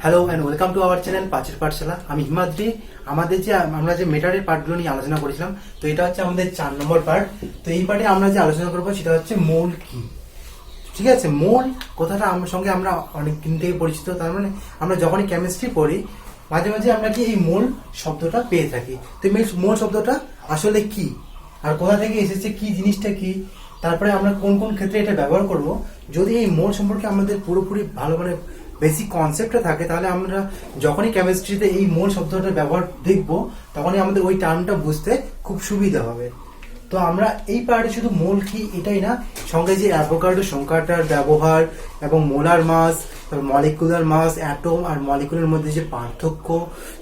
Hello and welcome to our channel পাঁচের পাঠশালা। আমি হিমাদ্রি। আমাদের যে আমরা যে মেটারের পার্টগুলো নিয়ে আলোচনা করেছিলাম, তো এটা হচ্ছে আমাদের 4 নম্বর পার্ট। তো এই পার্টে আমরা যে আলোচনা করবো সেটা হচ্ছে মোল কি। ঠিক আছে, মোল কথাটা আমার সঙ্গে আমরা অনেক দিন থেকে পরিচিত। তার মানে আমরা যখনই কেমিস্ট্রি পড়ি মাঝে মাঝে আমরা কি এই মোল শব্দটা পেয়ে থাকি। তো মোল শব্দটা আসলে কি আর কোথা থেকে এসেছে, কি জিনিসটা কি, তারপরে আমরা কোন কোন ক্ষেত্রে এটা ব্যবহার করব। যদি এই মোল সম্পর্কে আমাদের পুরোপুরি ভালো মানে বেসিক কনসেপ্টটা থাকে, তাহলে আমরা যখনই কেমিস্ট্রিতে এই মোল শব্দটার ব্যবহার দেখব তখনই আমাদের ওই টার্মটা বুঝতে খুব সুবিধা হবে। তো আমরা এই পার্টে শুধু মোল কি এটাই না, সঙ্গে যে অ্যাভোগাড্রো সংখ্যাটার ব্যবহার এবং মোলার মাস, তারপর মলিকুলার মাস, অ্যাটম আর মলিকুলের মধ্যে যে পার্থক্য,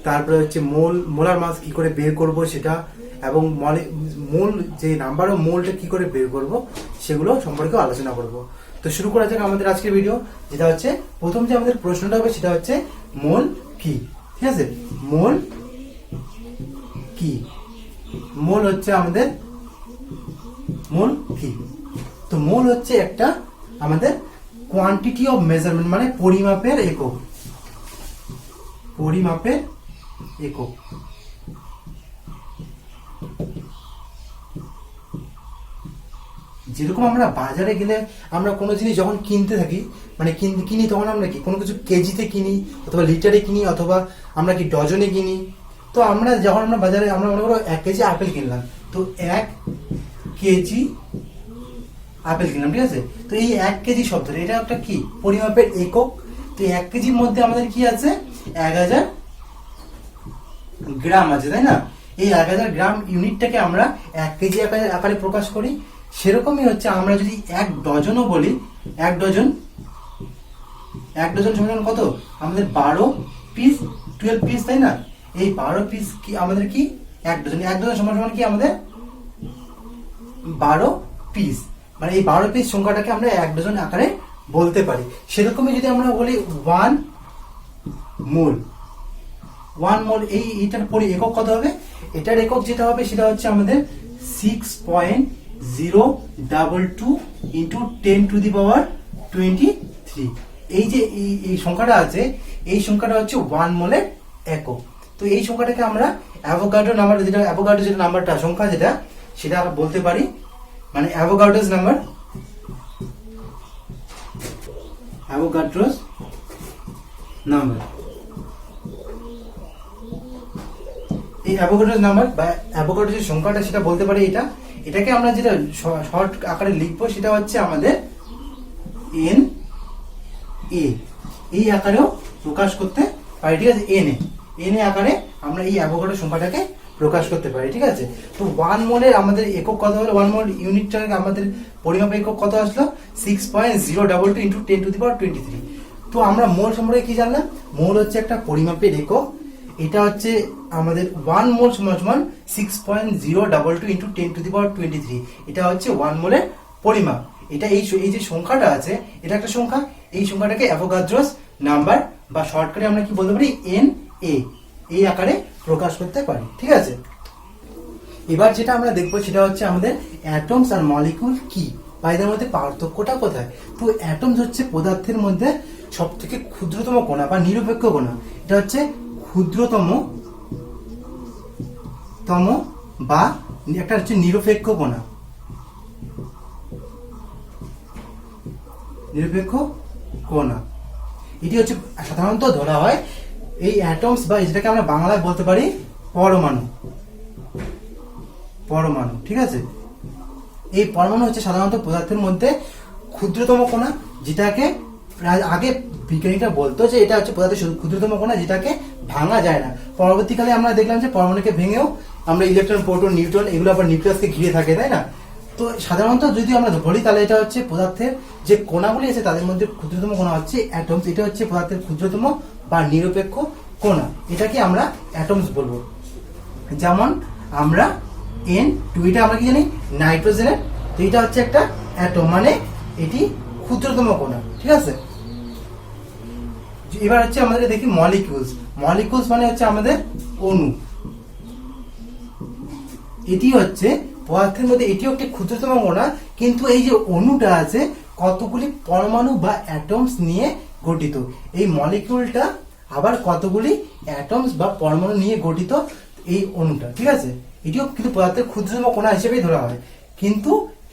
তারপরে হচ্ছে মোলার মাস কি করে বের করব সেটা, এবং মোল যে নাম্বার অফ মোলটা কি করে বের করব সেগুলো সম্পর্কে আলোচনা করব। তো শুরু করা যাক আমাদের আজকের ভিডিও। যেটা হচ্ছে প্রথম যে আমাদের প্রশ্নটা হবে সেটা হচ্ছে মোল কি। ঠিক আছে, মোল কি। মোল হচ্ছে আমাদের মোল কি। তো মোল হচ্ছে একটা আমাদের কোয়ান্টিটি অফ মেজারমেন্ট, মানে পরিমাপের একক। পরিমাপের একক। যেরকম আমরা বাজারে গেলে আমরা কোনো জিনিস যখন কিনতে থাকি, মানে কিনি, তখন আমরা কি কোনো কিছু কেজিতে কিনি অথবা লিটারে কিনি অথবা আমরা কি ডজনে কিনি। তো আমরা যখন আমরা বাজারে আমরা মনে করো 1 কেজি আপেল কিনলাম, তো 1 কেজি আপেল কিনলাম। ঠিক আছে, তো এই 1 কেজি শব্দটা এটা একটা কি পরিমাপের একক। তো 1 কেজির মধ্যে আমাদের কি আছে, 1000 গ্রাম আছে, তাই না? এই 1000 গ্রাম ইউনিটটাকে আমরা 1 কেজি আকারে প্রকাশ করি। সেরকমই হচ্ছে আমরা যদি 1 ডজনও বলি, 1 ডজন সমান কত আমাদের 12 পিস, 12 পিস, তাই না? এই 12 পিস কি আমাদের কি 1 ডজন সমান কি আমাদের 12 পিস। মানে এই 12 পিস সংখ্যাটাকে আমরা 1 ডজন আকারে বলতে পারি। সেরকমই যদি আমরা বলি 1 মোল, এইটার একক কত হবে? এটার একক যেটা হবে সেটা হচ্ছে আমাদের 6.022 ইন্টু 10 টু দি পাওয়ার 23। এই যে এই সংখ্যাটা আছে, এই সংখ্যাটা হচ্ছে 1 মোলের একক। তো এই সংখ্যাটাকে আমরা অ্যাভোগাড্রো নাম্বার, যেটা অ্যাভোগাড্রো যেটা নাম্বারটা সংখ্যা সেটা বলতে পারি, মানে অ্যাভোগাড্রোস নাম্বার, অ্যাভোগাড্রোস নাম্বার। এই অ্যাভোগাড্রোস নাম্বার বা অ্যাভোগাড্রো যে সংখ্যাটা সেটা বলতে পারি। এটাকে আমরা যেটা শর্ট আকারে লিখবো সেটা হচ্ছে আমাদের এন এ, এই আকারেও প্রকাশ করতে পারি। ঠিক আছে, এন এ আকারে আমরা এই অ্যাভোগাড্রো সংখ্যাটাকে প্রকাশ করতে পারি। ঠিক আছে, তো 1 মোলের আমাদের একক কত হলো? 1 মোল ইউনিটটাকে আমাদের পরিমাপের একক কত আসলো? 6.022 ইন্টু 10 টু দি পাওয়ার 23। তো আমরা মোল সম্পর্কে কি জানলাম? মোল হচ্ছে একটা পরিমাপের একক। এটা হচ্ছে আমাদের 1 মোল সমান 6.022 ইন্টু 10 টু দি পাওয়ার 23। এটা হচ্ছে 1 মোলের পরিমাপ। এটা এই যে সংখ্যাটা আছে এটা একটা সংখ্যা। এই সংখ্যাটাকে অ্যাভোগাড্রোস নাম্বার বা শর্টকাটে আমরা কি বলতে পারি, এন এ, এই আকারে প্রকাশ করতে পারি। ঠিক আছে, এবার যেটা আমরা দেখবো সেটা হচ্ছে আমাদের অ্যাটমস আর মলিকিউল কি, বা এদের মধ্যে পার্থক্যটা কোথায়। তো অ্যাটমস হচ্ছে পদার্থের মধ্যে সব থেকে ক্ষুদ্রতম কণা বা নিরপেক্ষ কণা। এটা হচ্ছে ক্ষুদ্রতম বা একটা হচ্ছে নিরপেক্ষ কণা। নিরপেক্ষ কণা এটি হচ্ছে সাধারণত ধরা হয় এই অ্যাটমস, বা যেটাকে আমরা বাংলায় বলতে পারি পরমাণু। ঠিক আছে, এই পরমাণু হচ্ছে সাধারণত পদার্থের মধ্যে ক্ষুদ্রতম কণা, যেটাকে আগে বিজ্ঞানীরা বলতো যে এটা হচ্ছে পদার্থের ক্ষুদ্রতম কণা যেটাকে ভাঙা যায় না। পরবর্তীকালে আমরা দেখলাম যে পরমাণুকে ভেঙেও আমরা ইলেকট্রন, প্রোটন, নিউট্রন এগুলো আবার নিউক্লিয়াসকে ঘিরে থাকে, তাই না? তো সাধারণত যদি আমরা বলি তাহলে এটা হচ্ছে পদার্থের যে কণাগুলি আছে তাদের মধ্যে ক্ষুদ্রতম কণা হচ্ছে অ্যাটমস। এটা হচ্ছে পদার্থের ক্ষুদ্রতম বা নিরপেক্ষ কণা, এটাকে আমরা অ্যাটমস বলবো। যেমন আমরা N2, এটা আমরা কি জানি নাইট্রোজেনের, তো এটা হচ্ছে একটা অ্যাটম, মানে এটি ক্ষুদ্রতম কণা। ঠিক আছে, এবার হচ্ছে আমাদের দেখি মলিকিউলস মানে হচ্ছে আমাদের অণু। এটি হচ্ছে পদার্থের মধ্যে এটিও একটি ক্ষুদ্রতম কণা, কিন্তু এই যে অণুটা আছে কতগুলি পরমাণু বা অ্যাটমস নিয়ে গঠিত। এই মলিকিউলটা আবার কতগুলি অ্যাটমস বা পরমাণু নিয়ে গঠিত এই অণুটা, ঠিক আছে। এটিও কিন্তু পদার্থের ক্ষুদ্রতম কণা হিসেবেই ধরা হয়, কিন্তু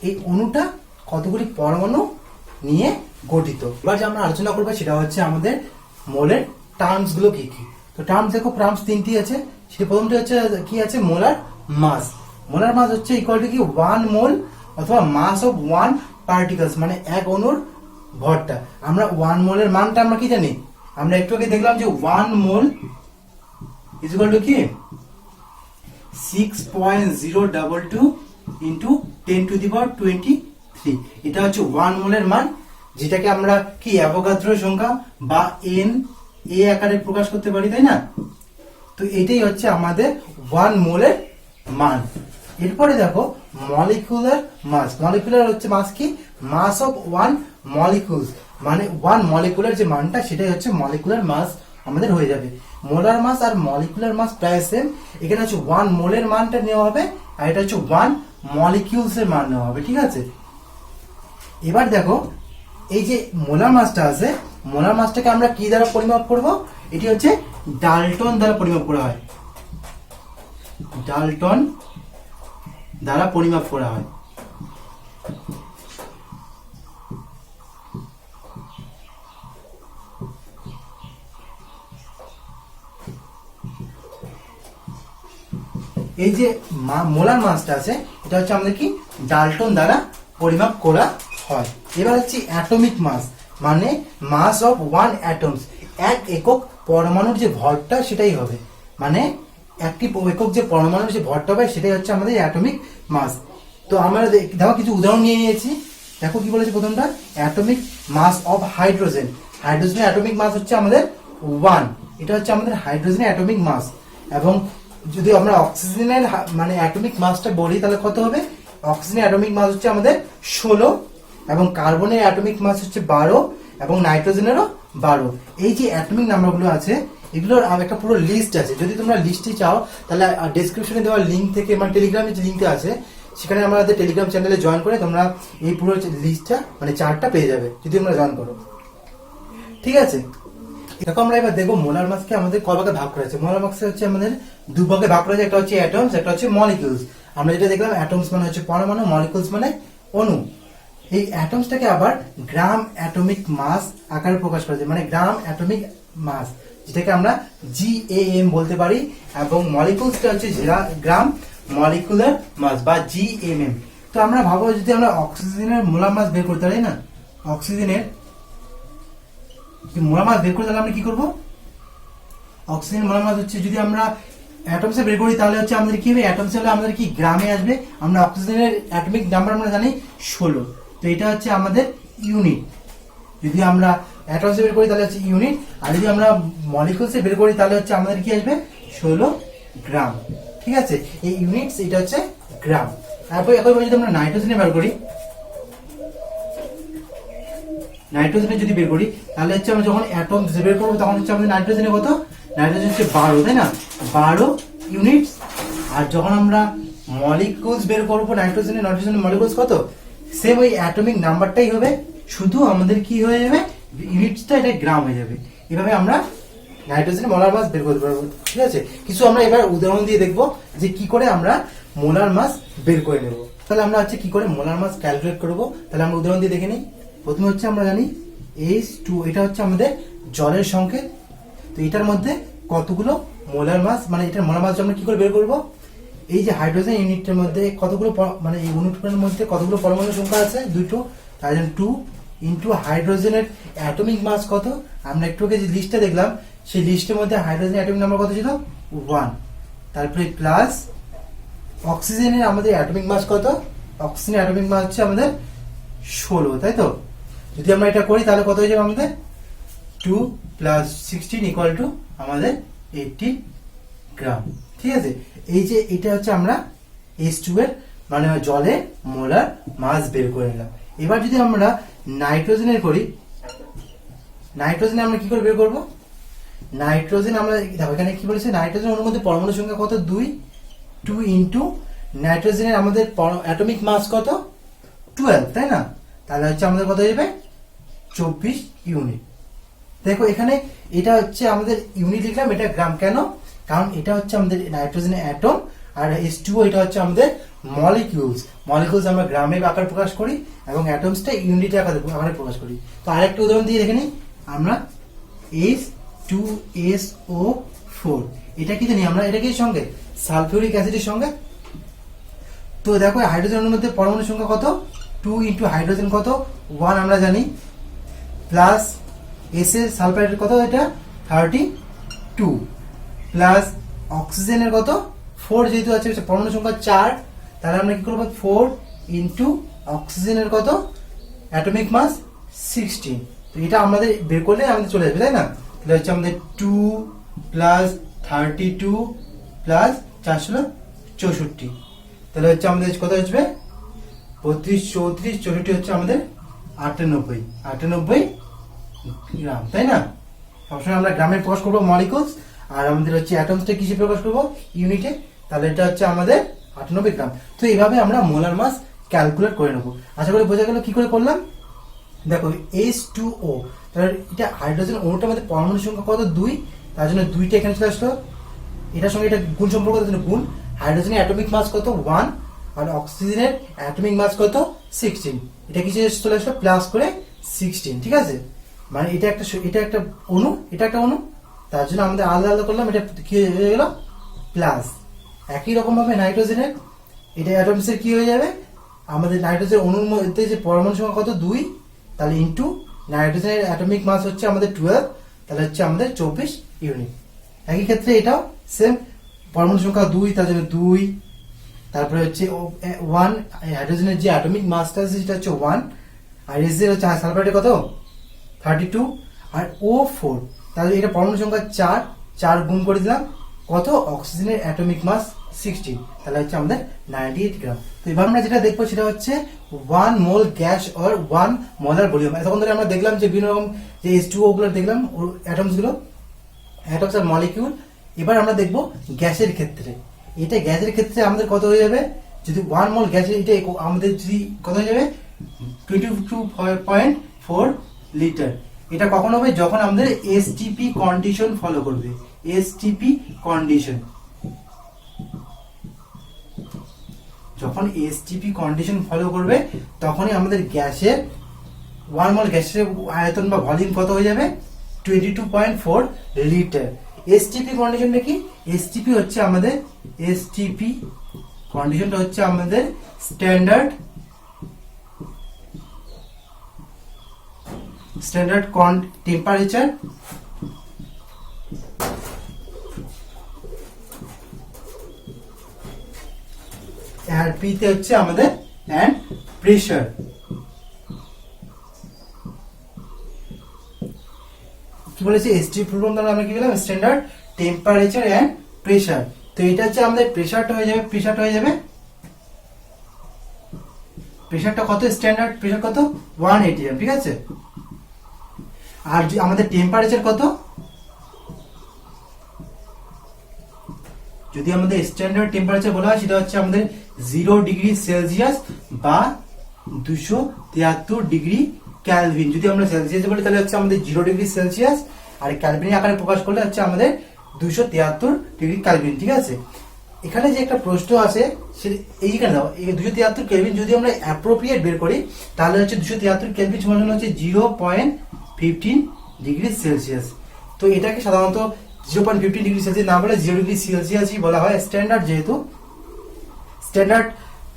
এই অণুটা কতগুলি পরমাণু নিয়ে গঠিত। এবার যে আমরা আলোচনা করবো সেটা হচ্ছে আমাদের মোলের টার্মস গুলো কি কি। তো টার্মস দেখো, টার্মস তিনটি আছে। সেটা প্রথমটি হচ্ছে কি আছে, মোলার মাস। মোলার মাস হচ্ছে ইকুয়াল টু কি 1 মোল অথবা মাস অফ 1 পার্টিকলস, মানে এক অণুর ভরটা। আমরা 1 মোলের মানটা আমরা কি জানি, আমরা একটু আগে দেখলাম যে 1 মোল ইজ ইকুয়াল টু কি 6.022 ইন্টু 10 টু দি পাওয়ার 23। এটা হচ্ছে 1 মোলের মান, যেটাকে আমরা কি অ্যাভোগাদ্রো সংখ্যা বা এন এ আকারে প্রকাশ করতে পারি, তাই না। তো এটাই হচ্ছে আমাদের 1 মোলের মান। এরপরে দেখো মলিকুলার মাস। মলিকুলার হচ্ছে মাস কি, মাস অফ 1 মলিকুলস, মানে 1 মলিকুলার যে মানটা সেটাই হচ্ছে মলিকুলার মাস আমাদের হয়ে যাবে। মোলার মাস আর মলিকুলার মাস প্রায় সেম। এখানে হচ্ছে 1 মোলের মানটা নেওয়া হবে, আর এটা হচ্ছে 1 মলিকিউলস এর মান নেওয়া হবে, ঠিক আছে। এবার দেখো এই যে মোলার মাসটা আছে, মোলার মাসটাকে আমরা কি দ্বারা পরিমাপ করব, এটি হচ্ছে ডাল্টন দ্বারা পরিমাপ করা হয়। ডাল্টন দ্বারা পরিমাপ করা হয়। এই যে মোলার মাসটা আছে এটা হচ্ছে আমাদের কি ডাল্টন দ্বারা পরিমাপ করা হয়। এবার হচ্ছে অ্যাটমিক মাস, মানে মাস অফ 1 অ্যাটমস, এক একক পরমাণুর যে ভরটা সেটাই হবে, মানে একটি একক যে পরমাণুর যে ভরটা হবে সেটাই হচ্ছে আমাদের অ্যাটমিক মাস। তো আমরা দেখো কিছু উদাহরণ নিয়ে নিয়েছি। দেখো কি বলেছে প্রথমটা, অ্যাটমিক মাস অফ হাইড্রোজেন। হাইড্রোজেনের অ্যাটমিক মাস হচ্ছে আমাদের 1, এটা হচ্ছে আমাদের হাইড্রোজেনের অ্যাটমিক মাস। এবং যদি আমরা অক্সিজেনের মানে অ্যাটমিক মাসটা বলি তাহলে কত হবে, অক্সিজেনের অ্যাটমিক মাস হচ্ছে আমাদের 16, এবং কার্বনের অ্যাটমিক মাস হচ্ছে 12, এবং নাইট্রোজেনেরও 12। এই যে অ্যাটমিক নাম্বারগুলো আছে এগুলোর একটা পুরো লিস্ট আছে। যদি তোমরা লিস্টটি চাও তাহলে ডেসক্রিপশনে দেওয়া লিঙ্ক থেকে, মানে টেলিগ্রামে যে লিঙ্কটা আছে সেখানে আমাদের টেলিগ্রাম চ্যানেলে জয়েন করে তোমরা এই পুরো লিস্টটা মানে চার্টটা পেয়ে যাবে যদি তোমরা জয়েন করো, ঠিক আছে। দেখো আমরা এবার দেখবো মোলার মাসকে আমাদের ক ভাগে ভাগ করা আছে। মোলার মাসকে হচ্ছে আমাদের 2 ভাগে ভাগ করা আছে, একটা হচ্ছে অ্যাটমস, একটা হচ্ছে মলিকিউলস। আমরা যেটা দেখলাম অ্যাটমস মানে হচ্ছে পরমাণু, মলিকিউলস মানে অণু। এই অ্যাটমসটাকে আবার গ্রাম অ্যাটমিক মাস আকারে প্রকাশ করা যায়, মানে গ্রাম অ্যাটমিক মাস, যেটাকে আমরা GAM বলতে পারি। এবং মলিকিউলসটা হচ্ছে গ্রাম মলিকুলার মাস বা GMM। তো আমরা ভাবো যদি আমরা অক্সিজেনের মোলার মাস বের করতে পারি না, অক্সিজেনের মোলার মাস বের করতে তাহলে আমরা কি করব, অক্সিজেন মোলার মাস হচ্ছে যদি আমরা অ্যাটমসে বের করি তাহলে হচ্ছে আমাদের কি হবে, অ্যাটমসে হলে আমাদের কি গ্রামে আসবে। আমরা অক্সিজেনের অ্যাটমিক নাম্বার আমরা জানি 16, তো এটা হচ্ছে আমাদের ইউনিট। যদি আমরা অ্যাটমসে বের করি তাহলে হচ্ছে ইউনিট, আর যদি আমরা মলিকুলসে বের করি তাহলে হচ্ছে আমাদের কি আসবে 16 গ্রাম, ঠিক আছে। এই ইউনিটস এটা হচ্ছে গ্রাম। তারপর একইভাবে যদি আমরা নাইট্রোজেনে বের করি, নাইট্রোজেনে যদি বের করি তাহলে হচ্ছে আমরা যখন অ্যাটম বের করবো তখন হচ্ছে আমাদের নাইট্রোজেনে কত, নাইট্রোজেন হচ্ছে 12, তাই না, 12 ইউনিটস। আর যখন আমরা মলিকুলস বের করবো নাইট্রোজেনের মলিকুলস কত, সেম ওই অ্যাটমিক নাম্বারটাই হবে, শুধু আমাদের কি হয়ে যাবে ইউনিটসটা এটা গ্রাম হয়ে যাবে। এভাবে আমরা নাইট্রোজেনের মোলার মাস বের করতে পারবো, ঠিক আছে। কিছু আমরা এবার উদাহরণ দিয়ে দেখবো যে কি করে আমরা মোলার মাস বের করে নেব। তাহলে আমরা হচ্ছে কি করে মোলার মাস ক্যালকুলেট করবো, তাহলে আমরা উদাহরণ দিয়ে দেখে নিই। প্রথমে হচ্ছে আমরা জানি H2, এটা হচ্ছে আমাদের জলের সংকেত। তো এটার মধ্যে কতগুলো মোলার মাস, মানে এটার মোলার মাস আমরা কি করে বের করবো, এই যে হাইড্রোজেন ইউনিটের মধ্যে কতগুলো মানে এই ইউনিটের মধ্যে কতগুলো পরমাণু সংখ্যা আছে, 2টো, তাই জন্য 2 ইন্টু হাইড্রোজেনের অ্যাটমিক মাস কত, আমরা একটু আগে যে লিস্টটা দেখলাম সেই লিস্টের মধ্যে হাইড্রোজেনের অ্যাটমিক নাম্বার কত ছিল 1, তারপরে প্লাস অক্সিজেনের আমাদের অ্যাটমিক মাস কত, অক্সিজেনের অ্যাটমিক মাস হচ্ছে আমাদের 16, তাই তো। যদি আমরা এটা করি তাহলে কত হয়ে যাবে আমাদের 2 + 16 ইকুয়াল টু আমাদের 80 গ্রাম, ঠিক আছে। এই যে এটা হচ্ছে আমরা H2 এর মানে জলে মোলার মাস বের করে নিলাম। এবার যদি আমরা নাইট্রোজেনের করি, নাইট্রোজেন আমরা কি করে বের করব, নাইট্রোজেন আমরা দেখো এখানে কি বলেছে, নাইট্রোজেন অণুর মধ্যে পরমাণু সংখ্যা কত 2 ইন্টু নাইট্রোজেনের আমাদের অ্যাটমিক মাস কত 12, তাই না। তাহলে হচ্ছে আমাদের কত হয়ে যাবে 24 ইউনিট, দেখো এখানে এটা হচ্ছে আমাদের ইউনিট লিখলাম, এটা গ্রাম কেন, কারণ এটা হচ্ছে আমাদের নাইট্রোজেনের অ্যাটম, আর H2O এটা হচ্ছে আমাদের মলিকিউলস। মলিকিউলস আমরা গ্রামের আকারে প্রকাশ করি এবং অ্যাটমসটা ইউনিট আকারে প্রকাশ করি। তো আরেকটা উদাহরণ দিয়ে দেখে নিই আমরা, H2SO4 এটা কি জানি আমরা, এটা কি সঙ্গে সালফিউরিক অ্যাসিডের সঙ্গে। তো দেখো হাইড্রোজেনের মধ্যে পরমাণু সংখ্যা কত, 2 ইন্টু হাইড্রোজেন কত 1 আমরা জানি, প্লাস এস এর সালফাইডের কত এটা 32, প্লাস অক্সিজেনের কত 4, যেহেতু আছে পরমাণু সংখ্যা 4, তাহলে আমরা কি করবো 4 ইন্টু অক্সিজেনের কত অ্যাটমিক মাস 16। তো এটা আমাদের বের করলে আমাদের চলে আসবে, তাই না? তাহলে হচ্ছে আমাদের 2 প্লাস 32 প্লাস 464, তাহলে হচ্ছে আমাদের কত আসবে 32, 34, 64 হচ্ছে আমাদের 98 গ্রাম, তাই না? সবসময় আমরা গ্রামে প্রকাশ করবো মলিকুলস, আর আমাদের হচ্ছে অ্যাটমসটা কিসে প্রকাশ করবো ইউনিটে, তাহলে এটা হচ্ছে আমাদের 98 গ্রাম। তো এইভাবে আমরা মোলার মাস ক্যালকুলেট করে নেবো। আশা করি বোঝা গেল কি করে করলাম। দেখো H2O, তাহলে এটা হাইড্রোজেন অণুটার মধ্যে পরমাণু সংখ্যা কত 2, তার জন্য 2টা এখানে চলে আসলো, এটার সঙ্গে এটা গুণ সম্পর্ক, তার জন্য গুণ। হাইড্রোজেনের অ্যাটমিক মাস কত 1, আর অক্সিজেনের অ্যাটমিক মাস কত 16, এটা কিসে চলে আসলো প্লাস করে 16, ঠিক আছে? মানে এটা একটা অণু, এটা একটা অণু, তার জন্য আমাদের আলাদা আলাদা করলাম, এটা কি হয়ে গেল প্লাস। একই রকম ভাবে নাইট্রোজেনের এটা অ্যাটমসের কি হয়ে যাবে, আমাদের নাইট্রোজেন অণুর মধ্যে যে পরমাণু সংখ্যা কত 2, তাহলে ইন্টু নাইট্রোজেনের অ্যাটমিক মাস হচ্ছে আমাদের 12, তাহলে হচ্ছে আমাদের 24 ইউনিট। একই ক্ষেত্রে এটাও সেম, পরমাণু সংখ্যা 2, তার জন্য 2, তারপরে হচ্ছে 1, হাইড্রোজেনের যে অ্যাটমিক মাসটা আছে সেটা হচ্ছে 1, আর এস এর হচ্ছে সালফাইডের কত 32, আর O4, তাহলে এটা পরমাণু সংখ্যা 4 গুণ করে দিলাম কত অক্সিজেনের অ্যাটমিক মাস 16, তাহলে হচ্ছে আমাদের 98 গ্রাম। তো এবার আমরা যেটা দেখবো সেটা হচ্ছে 1 মোল গ্যাস অর 1 মোলার ভলিউম। এতক্ষণ ধরে আমরা দেখলাম যে বিভিন্ন রকম যে H2O গুলো দেখলাম, অ্যাটমস গুলো, অ্যাটমস আর মলিকিউল। এবার আমরা দেখবো গ্যাসের ক্ষেত্রে, এটা গ্যাসের ক্ষেত্রে আমাদের কত হয়ে যাবে, যদি 1 মোল গ্যাসের এটা আমাদের যদি কত হয়ে যাবে 22.4 লিটার। এটা কখন হবে, যখন আমাদের এসটিপি কন্ডিশন ফলো করবে, এসটিপি কন্ডিশন, যখন এসটিপি কন্ডিশন ফলো করবে তখনই আমাদের গ্যাসের 1 মোল গ্যাসের আয়তন বা ভলিউম কত হয়ে যাবে 22.4 লিটার। এসটিপি কন্ডিশনটা কি, এসটিপি হচ্ছে আমাদের, এসটিপি কন্ডিশনটা হচ্ছে আমাদের স্ট্যান্ডার্ড টেম্পারেচার আর পি তে হচ্ছে আমাদের এন্ড প্রেসার। কি বলেছে এসটি ফুল ফর্ম, আমরা কি বললাম স্ট্যান্ডার্ড টেম্পারেচার এন্ড প্রেসার। তো এটা হচ্ছে আমাদের প্রেসারটা হয়ে যাবে, প্রেসারটা কত, স্ট্যান্ডার্ড প্রেসার কত 1 atm, ঠিক আছে? আর আমাদের টেম্পারেচার কত, যদি আমাদের স্ট্যান্ডার্ড টেম্পারেচার বলা হয় সেটা হচ্ছে আমাদের 0 ডিগ্রি সেলসিয়াস বা 273 ডিগ্রি ক্যালভিন। যদি আমরা সেলসিয়াসে বলি তাহলে হচ্ছে আমাদের 0 ডিগ্রি সেলসিয়াস, আর ক্যালভিন আকারে প্রকাশ করলে হচ্ছে আমাদের 273 ডিগ্রি ক্যালভিন, ঠিক আছে? এখানে যে একটা প্রশ্ন আছে এইখানে দাও, এই 273 কেলভিন যদি আমরা অ্যাপ্রোপ্রিয়েট বের করি তাহলে হচ্ছে 273 কেলভিন সমান হচ্ছে 0.15 ডিগ্রি সেলসিয়াস। তো এটাকে সাধারণত 0.15 ডিগ্রি সেলসিয়াস না বলে 0 ডিগ্রি সেলসিয়াসই বলা হয়, স্ট্যান্ডার্ড, যেহেতু স্ট্যান্ডার্ড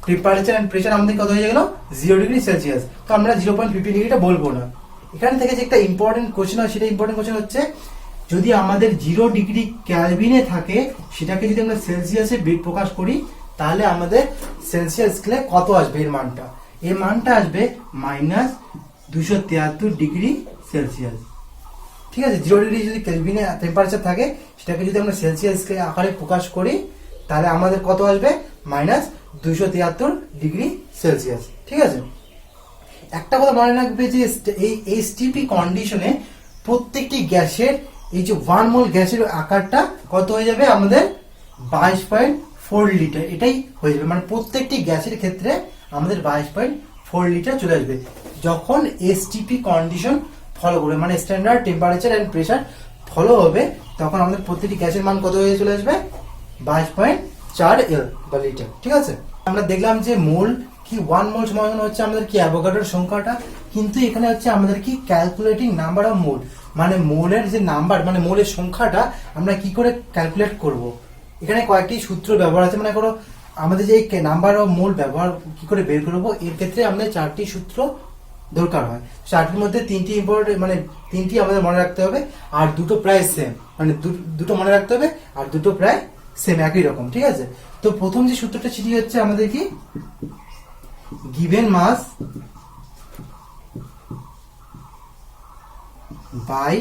টেম্পারেচার এন্ড প্রেসার আমাদের কত হয়ে গেল 0 ডিগ্রি সেলসিয়াস। তো আমরা 0.15 ডিগ্রিটা বলবো না। এখান থেকে যে একটা ইম্পর্টেন্ট কোশ্চেন হয়, সেটা ইম্পর্টেন্ট কোশ্চেন হচ্ছে যদি আমাদের 0 ডিগ্রি ক্যালভিনে থাকে সেটাকে যদি আমরা সেলসিয়াসে প্রকাশ করি তাহলে আমাদের সেলসিয়াস স্কেলে কত আসবে, এর মানটা আসবে -273 ডিগ্রি সেলসিয়াস, ঠিক আছে? 0 ডিগ্রি যদি ক্যালভিনে টেম্পারেচার থাকে সেটাকে যদি আমরা সেলসিয়াস স্কেলে আকারে প্রকাশ করি তাহলে আমাদের কত আসবে -273 ডিগ্রি সেলসিয়াস, ঠিক আছে? একটা কথা মনে রাখবে যে এই এসটিপি কন্ডিশনে প্রত্যেকটি গ্যাসের এই যে 1 মোল গ্যাসের আকারটা কত হয়ে যাবে আমাদের 22.4 লিটার, এটাই হয়ে যাবে। মানে প্রত্যেকটি গ্যাসের ক্ষেত্রে আমাদের 22.4 লিটার চলে আসবে যখন এসটিপি কন্ডিশন ফলো করবে, মানে standard temperature and pressure follow হবে, তখন আমাদের প্রতিটি গ্যাসের মান কত হয়ে চলে আসবে? 22.4 এল বা লিটার। ঠিক আছে, আমরা দেখলাম যে মোল কি 1 মোল সমান হচ্ছে আমাদের কি অ্যাভোগাড্রোর সংখ্যাটা, কিন্তু এখানে হচ্ছে আমাদের কি ক্যালকুলেটিং নাম্বার অফ মোল, মানে মোলের যে নাম্বার মানে মোলের সংখ্যাটা আমরা কি করে ক্যালকুলেট করব। এখানে কয়েকটি সূত্র ব্যবহার আছে, মানে করো আমাদের যে নাম্বার অফ মোল ব্যবহার কি করে বের করবো, এর ক্ষেত্রে আমাদের 4টি সূত্র দরকার হয়। 4টির মধ্যে 3টি ইম্পর্টেন্ট, মানে 3টি আমাদের মনে রাখতে হবে, আর দুটো প্রায় সেম, মানে দুটো মনে রাখতে হবে আর দুটো প্রায় সেম একই রকম। ঠিক আছে, তো প্রথম যে সূত্রটা সেটি হচ্ছে আমাদের কি given mass by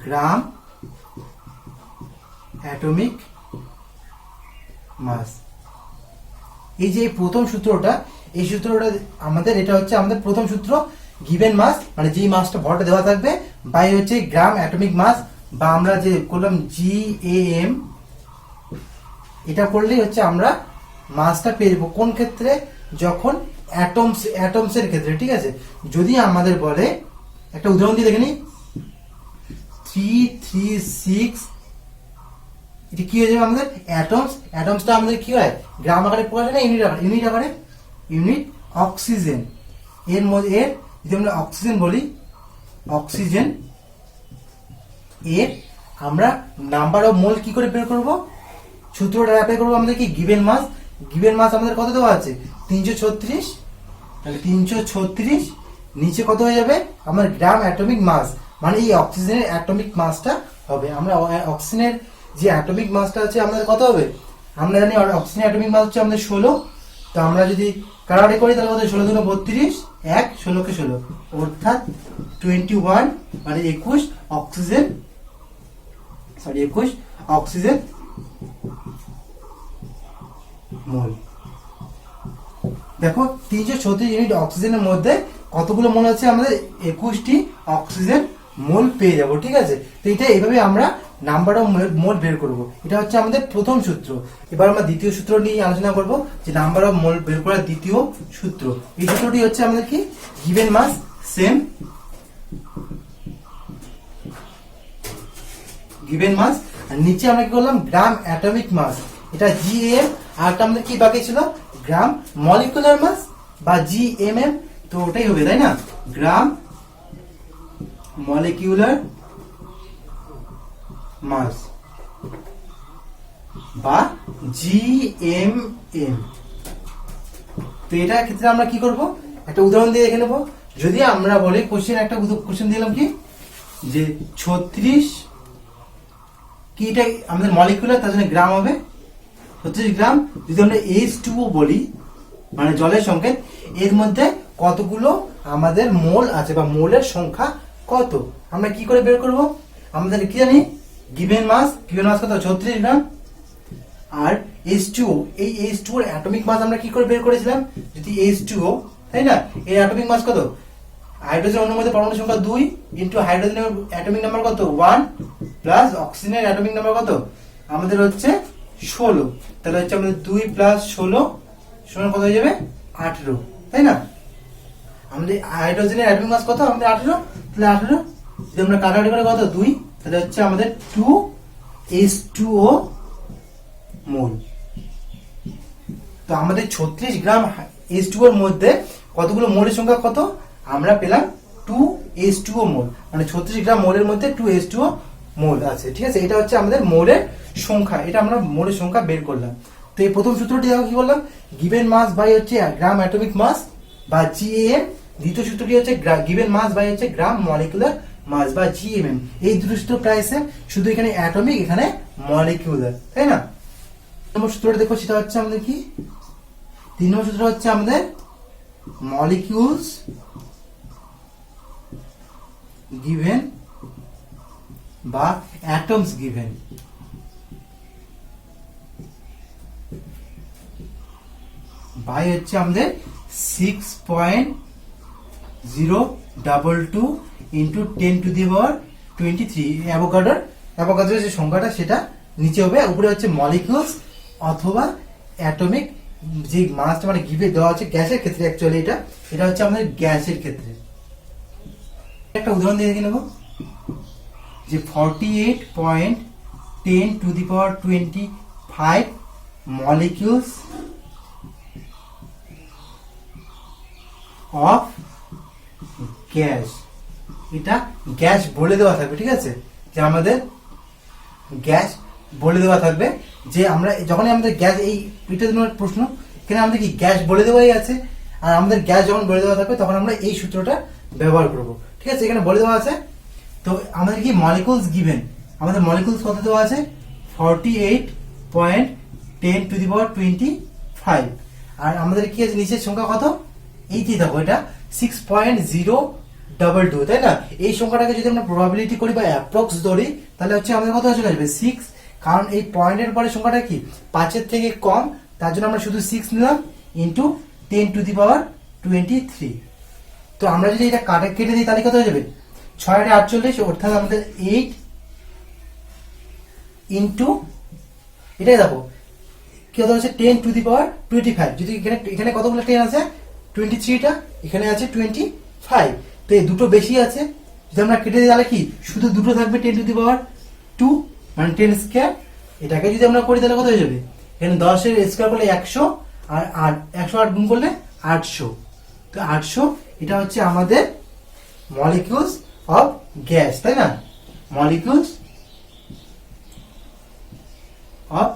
gram atomic mass. এই যে প্রথম সূত্রটা, এই সূত্রটা আমাদের, এটা হচ্ছে আমাদের প্রথম সূত্র, গিভেন মাস মানে যেই মাসটা ভরটা দেওয়া থাকবে বাই হচ্ছে গ্রাম অ্যাটমিক মাস, বা আমরা যে করলাম GAM, এটা করলেই হচ্ছে আমরা মাসটা পেয়ে যাবো। কোন ক্ষেত্রে? যখন অ্যাটমস এর ক্ষেত্রে। ঠিক আছে, যদি আমাদের বলে, একটা উদাহরণ দিয়ে দেখে নিই, 336, এটা কি হয়ে যাবে আমাদের অ্যাটমসটা আমাদের কি হয় গ্রাম আকারে প্রকাশ হয় না ইউনিট আকারে, ইউনিট অক্সিজেন। এর মধ্যে যদি আমরা অক্সিজেন বলি, অক্সিজেন এর আমরা নাম্বার অফ মোল কি করে বের করব? সূত্রটা অ্যাপ্লাই করবো আমাদের কি গিভেন মাস আমাদের কত দেওয়া আছে? 336, তাহলে 336 নিচে কত হয়ে যাবে আমার গ্রাম অ্যাটমিক মাস, মানে এই অক্সিজেনের অ্যাটমিক মাসটা হবে। আমরা অক্সিজেনের যে অ্যাটমিক মাসটা আছে আমাদের কত হবে? আমরা জানি অক্সিজেনের অ্যাটমিক মাস হচ্ছে আমাদের 16, তো আমরা যদি কারাড়ি করি তাহলে কত? 16 দুগুণ 32, 1 16 কে 16, অর্থাৎ 21 মানে 21 অক্সিজেন, সরি 21 অক্সিজেন মোল। দেখো 336 ইউনিট অক্সিজেনের মধ্যে কতগুলো মোল আছে? আমাদের 21টি অক্সিজেন মোল পেয়ে যাব। ঠিক আছে, তো এটা এইভাবে আমরা নাম্বার অফ মোল বের করব। এটা হচ্ছে আমাদের প্রথম সূত্র। এবার আমরা দ্বিতীয় সূত্র নিয়ে আলোচনা করব, যে নাম্বার অফ মোল বের করার দ্বিতীয় সূত্র। এই সূত্রটি হচ্ছে আমাদের কি গিভেন মাস সেম গিভেন মাস, আর নিচে আমরা কি করলাম গ্রাম অ্যাটমিক মাস, এটা GAM, আর একটা আমাদের কি বাকি ছিল গ্রাম মলিকুলার মাস বা GMM, তো ওটাই হবে তাই না, গ্রাম মলিকিউলার মাস বা GMM। তো এটা ক্ষেত্রে আমরা কি করব, একটা উদাহরণ দিয়ে দেখে নেব। যদি আমরা বলি কোশ্চেন, একটা কোশ্চেন দিলাম কি যে 36 কি, এটা আমাদের মলিকুলার, তার জন্য গ্রাম হবে 36 গ্রাম। যদি আমরা H2O বলি, মানে জলের সংকেত, এর মধ্যে কতগুলো আমাদের মোল আছে বা মোলের সংখ্যা কত, আমরা কি করে বের করব? আমাদের কি জানি গিভেন মাস কত? 36 গ্রাম। আর H2O, এই H2O এর অ্যাটমিক মাস আমরা কি করে বের করেছিলাম? যদি H2O, তাই না, এর অ্যাটমিক মাস কত? হাইড্রোজেন অণুর মধ্যে পরমাণু সংখ্যা 2 ইনটু হাইড্রোজেনের অ্যাটমিক নাম্বার কত? 1 প্লাস অক্সিজেনের অ্যাটমিক নাম্বার কত আমাদের হচ্ছে 16, তাহলে হচ্ছে আমাদের 2 প্লাস 16 সমান কত হয়ে যাবে? 18, তাই না। আমাদের হাইড্রোজেনের অ্যাটমিক মাস কত? আমাদের 18, তাহলে 18 যদি আমরা কাটাকাটি করে কত 2, তাহলে হচ্ছে আমাদের 2H2O মোল। তো আমাদের 36 গ্রাম H2O এর মধ্যে কতগুলো মোলের সংখ্যা কত? আমরা পেলাম 2H2O মোল, মানে 36 গ্রাম মোলের মধ্যে 2H2O মোল আছে। ঠিক আছে, এটা হচ্ছে আমাদের মোলের সংখ্যা, এটা আমরা মোলের সংখ্যা বের করলাম। তো এই প্রথম সূত্রটি দেখো কি বললাম, গিভেন মাস বাই হচ্ছে গ্রাম অ্যাটমিক মাস বা GAM। দ্বিতীয় সূত্রটি হচ্ছে গিভেন মাস বাই হচ্ছে গ্রাম মলিকুলার মাস বা GMM। এই দুটো সূত্র প্রায় সেম, শুধু এখানে অ্যাটমিক, এখানে মলিকুলার, তাই না। নম্বর সূত্রটা দেখো, সেটা হচ্ছে আমাদের কি 3 নম্বর সূত্র হচ্ছে আমাদের মলিকিউলস গিভেন বা অ্যাটমস গিভেন বাই হচ্ছে আমাদের 6.022 ইন্টু 10 টু দি পাওয়ার 23। অ্যাভোগাড্রোর যে সংখ্যাটা সেটা নিচে হবে, উপরে হচ্ছে মলিকিউলস অথবা অ্যাটমিক যে মাসটা মানে গিভে দেওয়া আছে গ্যাসের ক্ষেত্রে, অ্যাকচুয়ালি এটা হচ্ছে আমাদের গ্যাসের ক্ষেত্রে। একটা উদাহরণ দিয়ে দেখে নেব যে 48.10⁻25 molecules অফ গ্যাস। এটা গ্যাস বলে দেওয়া থাকবে, ঠিক আছে, যে আমাদের গ্যাস বলে দেওয়া থাকবে যে আমরা যখনই আমাদের গ্যাস এই প্রশ্ন, এখানে আমাদের কি গ্যাস বলে দেওয়াই আছে, আর আমাদের গ্যাস যখন বলে দেওয়া থাকবে তখন আমরা এই সূত্রটা ব্যবহার করব, ঠিক আছে। এখানে বলে দেওয়া আছে, তো আমাদের কি মলিকুলস গিভেন, আমাদের মলিকুলস কত দেওয়া আছে 48.10⁻25, আর আমাদের কি আছে নিচের সংখ্যা কত, এই যে দেখো এটা 6.022, তাই না। এই সংখ্যাটাকে যদি আমরা প্রবাবিলিটি করি বা অ্যাপ্রক্স ধরি তাহলে হচ্ছে আমাদের কত চলে আসবে 6, কারণ এই পয়েন্টের পরে সংখ্যাটা কি 5-এর থেকে কম, তার জন্য আমরা শুধু 6 নিলাম ইন্টু 10⁻23। তো আমরা যদি এটা কেটে দিই তাহলে কত হয়ে যাবে 6-8 অর্থাৎ আমাদের 8 ইন্টু এটাই দেখো কি হতে হচ্ছে 10⁻25। যদি এখানে কতগুলো 10 আছে 23টা, এখানে আছে 25, তো এই দুটো বেশি আছে, যদি আমরা কেটে দিই তাহলে কি শুধু দুটো থাকবে 10⁻2 মানে 10 স্কয়ার। এটাকে যদি আমরা করি তাহলে কত হয়ে যাবে, এখানে 10-এর স্কয়ার করলে 100, আর 108 গুণ করলে 800, তো 800 এটা হচ্ছে আমাদের মলিকিউলস অফ গ্যাস, তাই না, মলিকিউলস অফ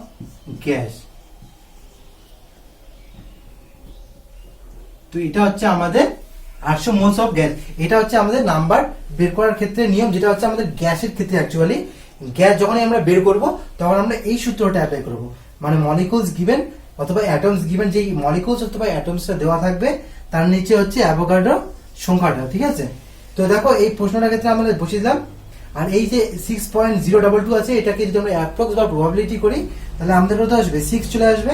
গ্যাস। তো এটা হচ্ছে আমাদের 800 মোলস অফ গ্যাস। এটা হচ্ছে আমাদের নাম্বার বের করার ক্ষেত্রে নিয়ম, যেটা হচ্ছে আমাদের গ্যাসের ক্ষেত্রে। অ্যাকচুয়ালি গ্যাস যখনই আমরা বের করব তখন আমরা এই সূত্রটা অ্যাপ্লাই করব, মানে মলিকুলস গিভেন অথবা অ্যাটমস গিভেন, যে মলিকুলস অথবা অ্যাটমসটা দেওয়া থাকবে তার নিচে হচ্ছে অ্যাভোগাড্রো সংখ্যাটা, ঠিক আছে। তো দেখো এই প্রশ্নটার ক্ষেত্রে আমরা বসিয়ে দিলাম, আর এই যে 6.022 আছে এটাকে যদি আমরা অ্যাপ্রক্স বা প্রবাবিলিটি করি তাহলে আমাদের কত আসবে 6 চলে আসবে।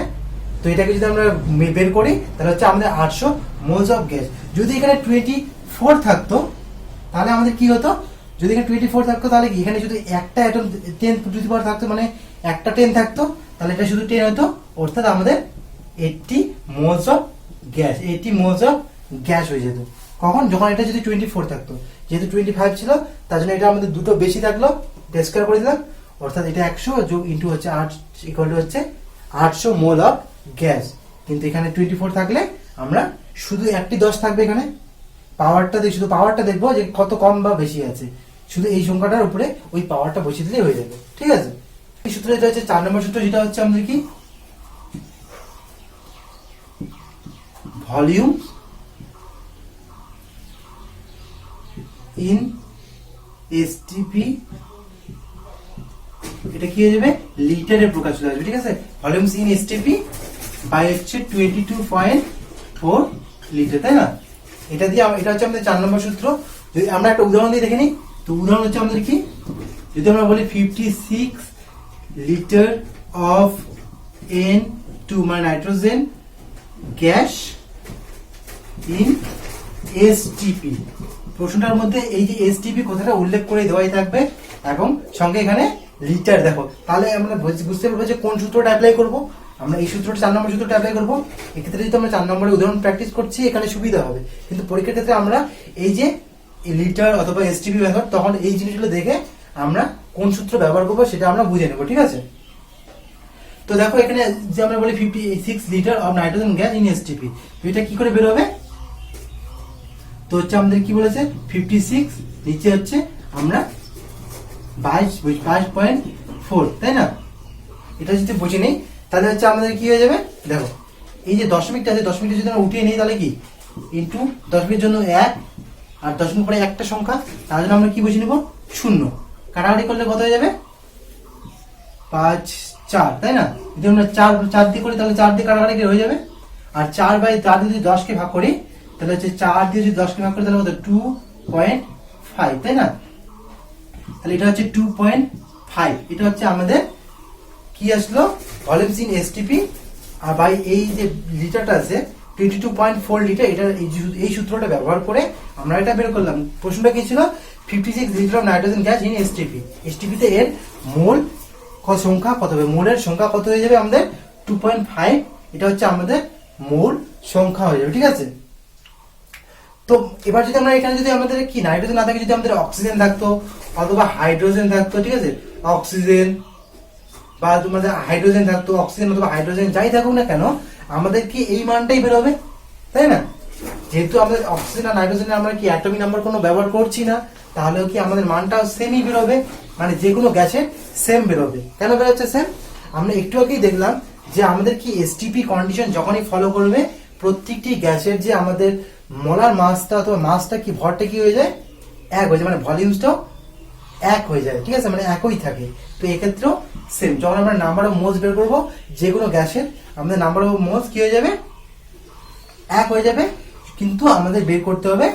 তো এটাকে যদি আমরা বের করি তাহলে হচ্ছে আমাদের 800 মোলস অফ গ্যাস। যদি এখানে 24 থাকতো তাহলে আমাদের কি হতো, যদি এখানে 24 থাকতো তাহলে কি এখানে যদি একটা অ্যাটম 10⁻⁴ থাকতো, মানে একটা 10 থাকতো, তাহলে এটা শুধু 10 হতো, অর্থাৎ আমাদের 80 moles of gas, 80 moles of gas হয়ে যেত। কখন, যখন এটা যদি 24 থাকতো, যেহেতু 25 ছিল তার জন্য এটা আমাদের দুটো বেশি থাকলো, স্কয়ার করে দিলাম, অর্থাৎ এটা 100 যোগ ইন্টু হচ্ছে 8 ইকুয়াল টু হচ্ছে 800 মোল অফ গ্যাস। কিন্তু এখানে 24 থাকলে আমরা শুধু একটি 10 থাকবে, এখানে পাওয়ারটা শুধু পাওয়ারটা দেখবো যে কত কম বা বেশি আছে, শুধু এই সংখ্যাটার উপরে ওই পাওয়ারটা বসিয়ে দিলেই হয়ে যাবে, ঠিক আছে। এই সূত্র যেটা হচ্ছে 4 নম্বর সূত্র, যেটা হচ্ছে আমাদের কি ভলিউম ইন এসটিপি, এটা কি হয়ে যাবে লিটারে প্রকাশ চলে আসবে, ঠিক আছে। ভলিউমস ইন এসটিপি বাই হচ্ছে 22.4 লিটার, তাই না। এটা দিয়ে এটা হচ্ছে আমাদের 4 নম্বর সূত্র। যদি আমরা একটা উদাহরণ দিয়ে দেখে নিই, তো উদাহরণ হচ্ছে আমাদের কি, যদি আমরা বলি 56 লিটার অফ N2 মানে নাইট্রোজেন গ্যাস ইন এসটিপি। প্রশ্নটার মধ্যে এই যে এসটিপি কথাটা উল্লেখ করে দেওয়াই থাকবে এবং সঙ্গে এখানে লিটার। দেখো তাহলে আমরা বুঝতে পারবো যে কোন সূত্রটা অ্যাপ্লাই করব। আমরা এই সূত্রটা 4 নম্বর সূত্রটা অ্যাপ্লাই করব। এক্ষেত্রে যদি আমরা 4 নম্বরের উদাহরণ প্র্যাকটিস করছি এখানে সুবিধা হবে, কিন্তু পরীক্ষার ক্ষেত্রে আমরা এই যে লিটার অথবা এসটিপি ব্যবহার, তখন এই জিনিসগুলো দেখে আমরা কোন সূত্র ব্যবহার করবো সেটা আমরা বুঝে নেব, ঠিক আছে। তো দেখো এখানে যে আমরা বলি 56 litre of nitrogen gas in STP, তো এটা কি করে বের হবে, তো হচ্ছে আমাদের কি বলেছে 56 নিচে হচ্ছে আমরা 22.4, তাই না। এটা যদি বুঝে নেই তাহলে হচ্ছে আমাদের কি হয়ে যাবে, দেখো এই যে দশমিকটা আছে, দশমিকটা যদি আমরা উঠিয়ে নিই তাহলে কি ইন্টু দশমিকের জন্য 1 আর দশমিক পরে একটা সংখ্যা, তার জন্য আমরা কি বুঝে নিব 0, কাটাকাটি করলে কত হয়ে যাবে 5 4, তাই না। যদি আমরা 4 দিয়ে করি তাহলে 4 দিয়ে কাটাকাটি হয়ে যাবে, আর 4/4 দিয়ে যদি 10 কে ভাগ করি তাহলে হচ্ছে 4 দিয়ে যদি 10 কে ভাগ করি তাহলে কত 2.5, তাই না। তাহলে এটা হচ্ছে 2.5, এটা হচ্ছে আমাদের কি আসলো ভলিউমস ইন এসটিপি, আর বাই এই যে লিটারটা আছে 22.4 লিটার, এটা এই সূত্রটা ব্যবহার করে আমরা এটা বের করলাম। প্রশ্নটা কি ছিল 56 litre of nitrogen gas in STP, STP তে এর মোল সংখ্যা কত হবে, মোলের সংখ্যা কত হয়ে যাবে আমাদের 2.5 এটা হচ্ছে আমাদের মোল সংখ্যা হয়ে যাবে, ঠিক আছে। তো এবার যদি আমরা এখানে যদি আমাদের কি নাইট্রোজেন না থাকে, যদি আমাদের অক্সিজেন থাকতো অথবা হাইড্রোজেন থাকতো, ঠিক আছে, অক্সিজেন বা তোমাদের হাইড্রোজেন থাকতো, অক্সিজেন অথবা হাইড্রোজেন যাই থাকুক না কেন, আমাদের কি এই মানটাই বেরোবে, তাই না? যেহেতু আমাদের অক্সিজেন আর নাইট্রোজেনের আমরা কি অ্যাটমিক নাম্বার কোনো ব্যবহার করছি না, তাহলেও কি আমাদের মানটাও সেমই বেরোবে, মানে যে কোনো গ্যাসের সেম বেরোবে। কেন বেরোচ্ছে সেম? আমরা একটু আগেই দেখলাম যে আমাদের কি এসটিপি কন্ডিশন যখনই ফলো করবে, প্রত্যেকটি গ্যাসের যে আমাদের মোলার মাসটা অথবা মাসটা কি ভরটা কি হয়ে যায়, এক হয়ে যায়, মানে ভলিউমসটাও এক হয়ে যায়, ঠিক আছে, মানে একই থাকে। তো এক্ষেত্রেও সেম, যখন আমরা নাম্বার অফ মোলস বের করবো যে কোনো গ্যাসের, আমাদের নাম্বার অফ মোলস কি হয়ে যাবে, এক হয়ে যাবে। কিন্তু আমাদের বের করতে হবে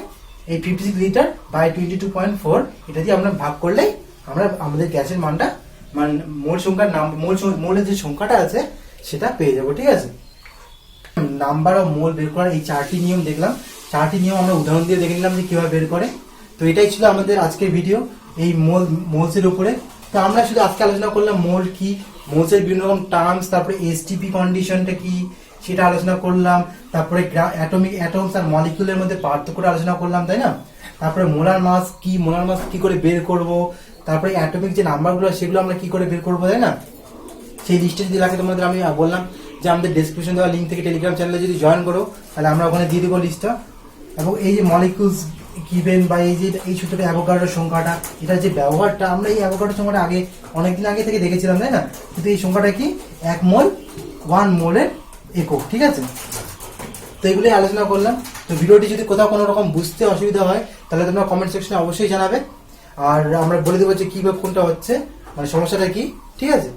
এই 56 লিটার বাই 22.4, এটা দিয়ে আমরা ভাগ করলেই আমরা আমাদের গ্যাসের মানটা, মানে মোল সংখ্যার নাম, মোলের যে সংখ্যাটা আছে সেটা পেয়ে যাবো, ঠিক আছে। নাম্বার অফ মোল বের করার এই 4টি নিয়ম দেখলাম, 4টি নিয়ম আমরা উদাহরণ দিয়ে দেখে নিলাম যে কিভাবে বের করে। তো এটাই ছিল আমাদের আজকের ভিডিও এই মোলসের উপরে। তো আমরা শুধু আজকে আলোচনা করলাম মোল কি, মোলসের বিভিন্ন রকম টার্মস, তারপরে এসটিপি কন্ডিশনটা কি সেটা আলোচনা করলাম, তারপরে অ্যাটমস আর মলিকিউলের মধ্যে পার্থক্যটা আলোচনা করলাম, তাই না? তারপরে মোলার মাস কি করে বের করব, তারপরে অ্যাটমিক যে নাম্বারগুলো সেগুলো আমরা কি করে বের করবো, তাই না? সেই লিস্টে যদি লাগে তোমাদের, আমি বললাম যে আমাদের ডেসক্রিপশন দেওয়া লিঙ্ক থেকে টেলিগ্রাম চ্যানেলে যদি জয়েন করো, তাহলে আমরা ওখানে দিয়ে দেবো লিস্টটা। এবং এই যে মলিকিউলস গিভেন বা এই সূত্রটা অ্যাভোগাড্রোর সংখ্যাটা, এটা যে ব্যবহারটা, আমরা এই অ্যাভোগাড্রোর সংখ্যাটা আগে অনেকদিন আগে থেকে দেখেছিলাম, তাই না? কিন্তু এই সংখ্যাটা কি 1 মোল 1 মোলের একক, ঠিক আছে। তো এগুলোই আলোচনা করলাম। তো ভিডিওটি যদি কোথাও কোনো রকম বুঝতে অসুবিধা হয়, তাহলে তোমরা কমেন্ট সেকশনে অবশ্যই জানাবে, আর আমরা বলে দেবো যে কিভাবে কোনটা হচ্ছে, মানে সমস্যাটা কি, ঠিক আছে।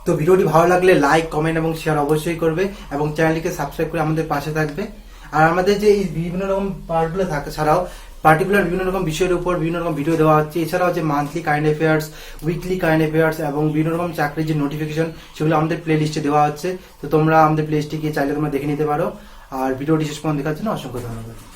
তো ভিডিওটি ভালো লাগলে লাইক, কমেন্ট এবং শেয়ার অবশ্যই করবে, এবং চ্যানেলটিকে সাবস্ক্রাইব করে আমাদের পাশে থাকবে। আর আমাদের যে এই বিভিন্ন রকম পার্টগুলো থাকে ছাড়াও পার্টিকুলার বিভিন্ন রকম বিষয়ের উপর বিভিন্ন রকম ভিডিও দেওয়া হচ্ছে, এছাড়াও যে monthly current affairs, weekly current affairs এবং বিভিন্ন রকম চাকরির যে নোটিফিকেশন, সেগুলো আমাদের প্লে লিস্টে দেওয়া হচ্ছে। তো তোমরা আমাদের প্লে লিস্টে গিয়ে চাইলে তোমরা দেখে নিতে পারো। আর ভিডিওটি শেষ পর্যন্ত দেখার জন্য অসংখ্য ধন্যবাদ।